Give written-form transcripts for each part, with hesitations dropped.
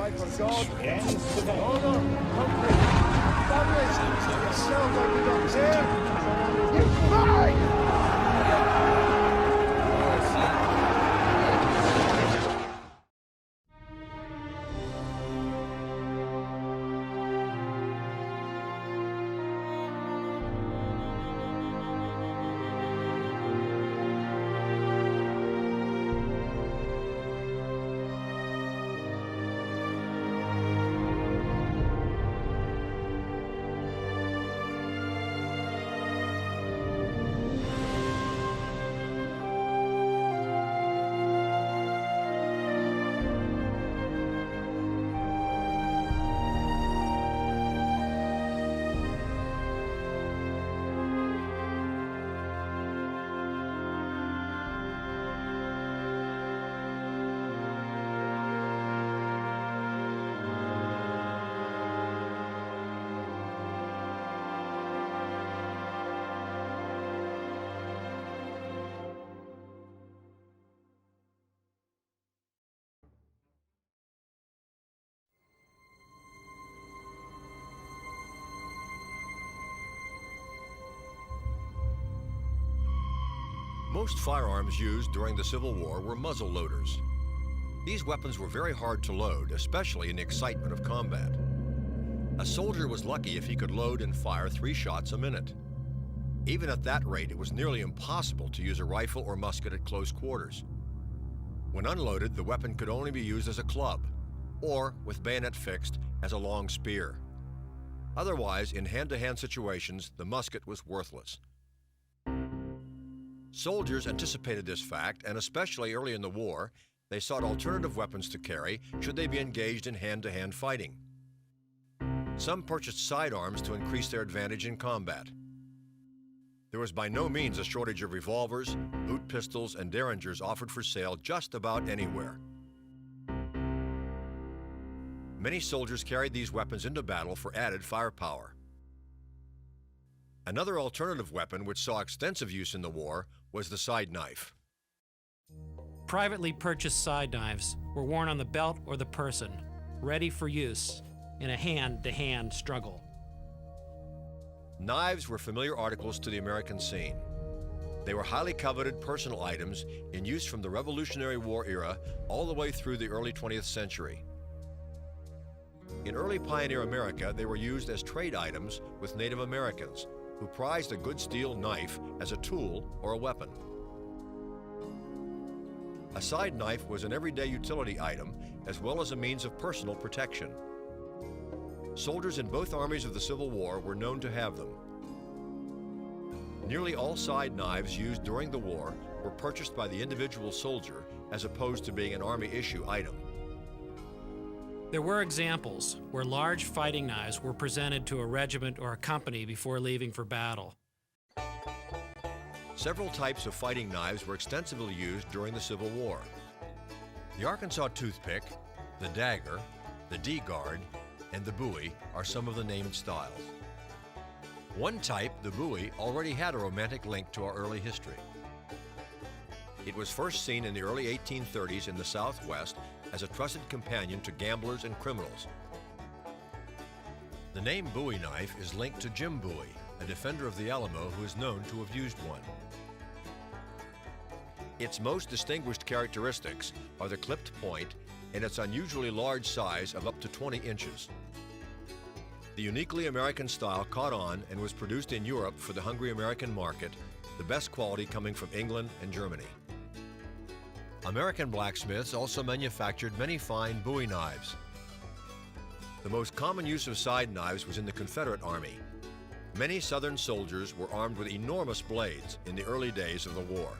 fight for God, honor, country, family. Yourself, I do not care. You fight! Most firearms used during the Civil War were muzzle loaders. These weapons were very hard to load, especially in the excitement of combat. A soldier was lucky if he could load and fire 3 shots a minute. Even at that rate, it was nearly impossible to use a rifle or musket at close quarters. When unloaded, the weapon could only be used as a club, or, with bayonet fixed, as a long spear. Otherwise, in hand-to-hand situations, the musket was worthless. Soldiers anticipated this fact, and especially early in the war, they sought alternative weapons to carry should they be engaged in hand-to-hand fighting. Some purchased sidearms to increase their advantage in combat. There was by no means a shortage of revolvers, boot pistols, and derringers offered for sale just about anywhere. Many soldiers carried these weapons into battle for added firepower. Another alternative weapon which saw extensive use in the war was the side knife. Privately purchased side knives were worn on the belt or the person, ready for use in a hand-to-hand struggle. Knives were familiar articles to the American scene. They were highly coveted personal items in use from the Revolutionary War era all the way through the early 20th century. In early pioneer America, they were used as trade items with Native Americans, who prized a good steel knife as a tool or a weapon. A side knife was an everyday utility item as well as a means of personal protection. Soldiers in both armies of the Civil War were known to have them. Nearly all side knives used during the war were purchased by the individual soldier as opposed to being an Army issue item. There were examples where large fighting knives were presented to a regiment or a company before leaving for battle. Several types of fighting knives were extensively used during the Civil War. The Arkansas toothpick, the dagger, the D-guard, and the Bowie are some of the named styles. One type, the Bowie, already had a romantic link to our early history. It was first seen in the early 1830s in the Southwest as a trusted companion to gamblers and criminals. The name Bowie knife is linked to Jim Bowie, a defender of the Alamo who is known to have used one. Its most distinguished characteristics are the clipped point and its unusually large size of up to 20 inches. The uniquely American style caught on and was produced in Europe for the hungry American market, the best quality coming from England and Germany. American blacksmiths also manufactured many fine Bowie knives. The most common use of side knives was in the Confederate Army. Many Southern soldiers were armed with enormous blades in the early days of the war.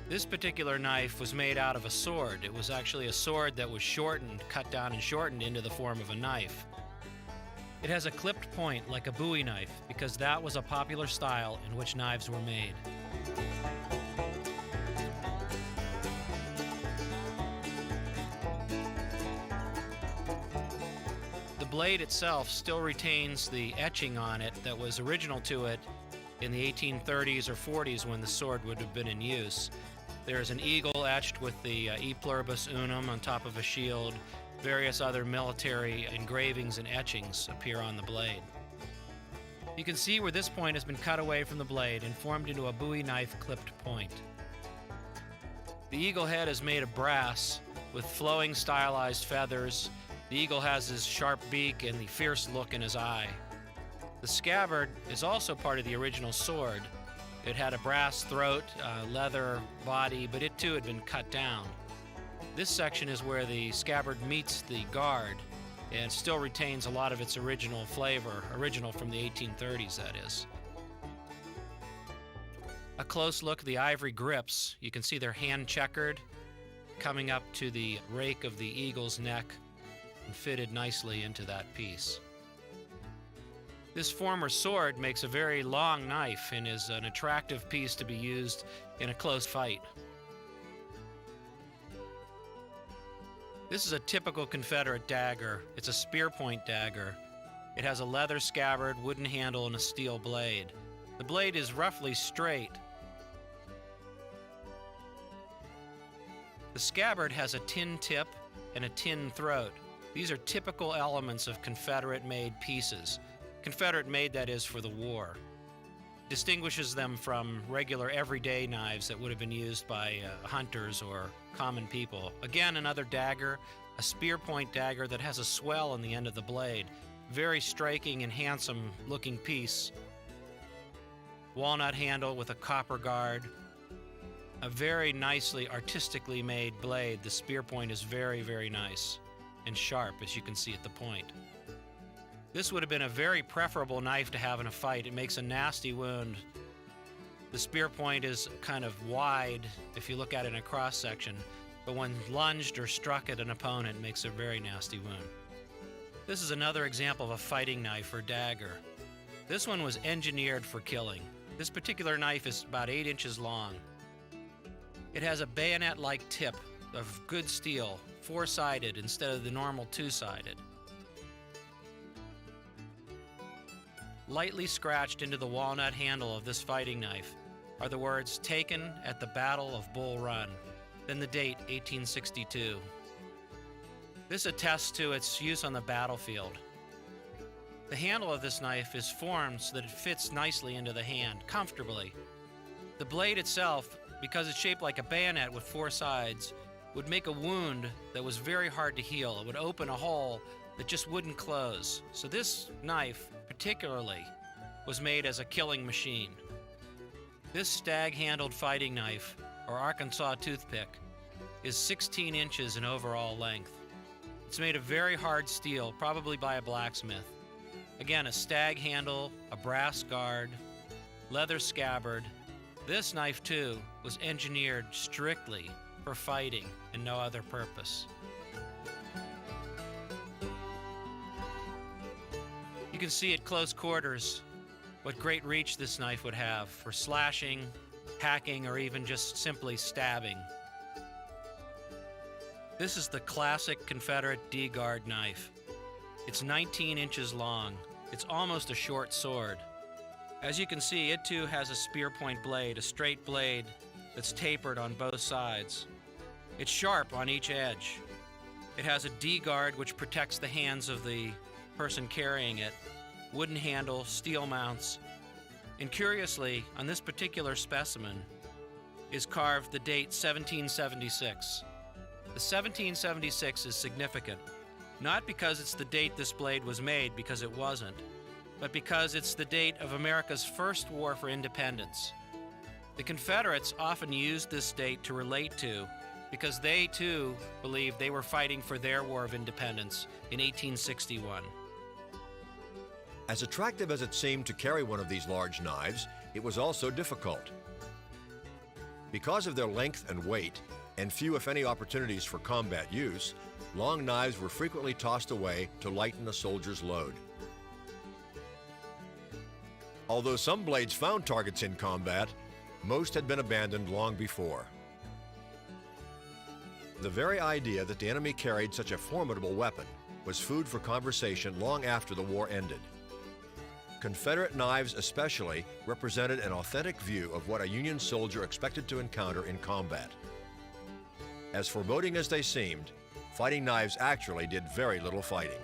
This particular knife was made out of a sword. It was actually a sword that was shortened, cut down and shortened into the form of a knife. It has a clipped point like a Bowie knife because that was a popular style in which knives were made. The blade itself still retains the etching on it that was original to it in the 1830s or 40s when the sword would have been in use. There's an eagle etched with the E pluribus unum on top of a shield. Various other military engravings and etchings appear on the blade. You can see where this point has been cut away from the blade and formed into a Bowie knife clipped point. The eagle head is made of brass with flowing stylized feathers. The eagle has his sharp beak and the fierce look in his eye. The scabbard is also part of the original sword. It had a brass throat, leather body, but it too had been cut down. This section is where the scabbard meets the guard and still retains a lot of its original flavor, original from the 1830s, that is. A close look at the ivory grips. You can see they're hand-checkered, coming up to the rake of the eagle's neck and fitted nicely into that piece. This former sword makes a very long knife and is an attractive piece to be used in a close fight. This is a typical Confederate dagger. It's a spear point dagger. It has a leather scabbard, wooden handle, and a steel blade. The blade is roughly straight. The scabbard has a tin tip and a tin throat. These are typical elements of Confederate-made pieces. Confederate-made, that is, for the war. Distinguishes them from regular everyday knives that would have been used by hunters or common people. Again, another dagger, a spear point dagger that has a swell on the end of the blade. Very striking and handsome looking piece. Walnut handle with a copper guard. A very nicely, artistically made blade. The spear point is very, very nice and sharp, as you can see at the point. This would have been a very preferable knife to have in a fight. It makes a nasty wound. The spear point is kind of wide if you look at it in a cross section, but when lunged or struck at an opponent, it makes a very nasty wound. This is another example of a fighting knife or dagger. This one was engineered for killing. This particular knife is about 8 inches long. It has a bayonet-like tip of good steel, 4-sided instead of the normal 2-sided. Lightly scratched into the walnut handle of this fighting knife are the words "taken at the Battle of Bull Run," then the date 1862. This attests to its use on the battlefield. The handle of this knife is formed so that it fits nicely into the hand, comfortably. The blade itself, because it's shaped like a bayonet with 4 sides, would make a wound that was very hard to heal. It would open a hole that just wouldn't close. So this knife, particularly, was made as a killing machine. This stag-handled fighting knife, or Arkansas toothpick, is 16 inches in overall length. It's made of very hard steel, probably by a blacksmith. Again, a stag handle, a brass guard, leather scabbard. This knife, too, was engineered strictly for fighting and no other purpose. You can see at close quarters what great reach this knife would have for slashing, hacking, or even just simply stabbing. This is the classic Confederate D-guard knife. It's 19 inches long. It's almost a short sword. As you can see, it too has a spear point blade, a straight blade that's tapered on both sides. It's sharp on each edge. It has a D-guard which protects the hands of the person carrying it, wooden handle, steel mounts, and curiously, on this particular specimen is carved the date 1776. The 1776 is significant, not because it's the date this blade was made, because it wasn't, but because it's the date of America's first war for independence. The Confederates often used this date to relate to, because they too believed they were fighting for their war of independence in 1861. As attractive as it seemed to carry one of these large knives, it was also difficult. Because of their length and weight, and few if any opportunities for combat use, long knives were frequently tossed away to lighten a soldier's load. Although some blades found targets in combat, most had been abandoned long before. The very idea that the enemy carried such a formidable weapon was food for conversation long after the war ended. Confederate knives especially represented an authentic view of what a Union soldier expected to encounter in combat. As foreboding as they seemed, fighting knives actually did very little fighting.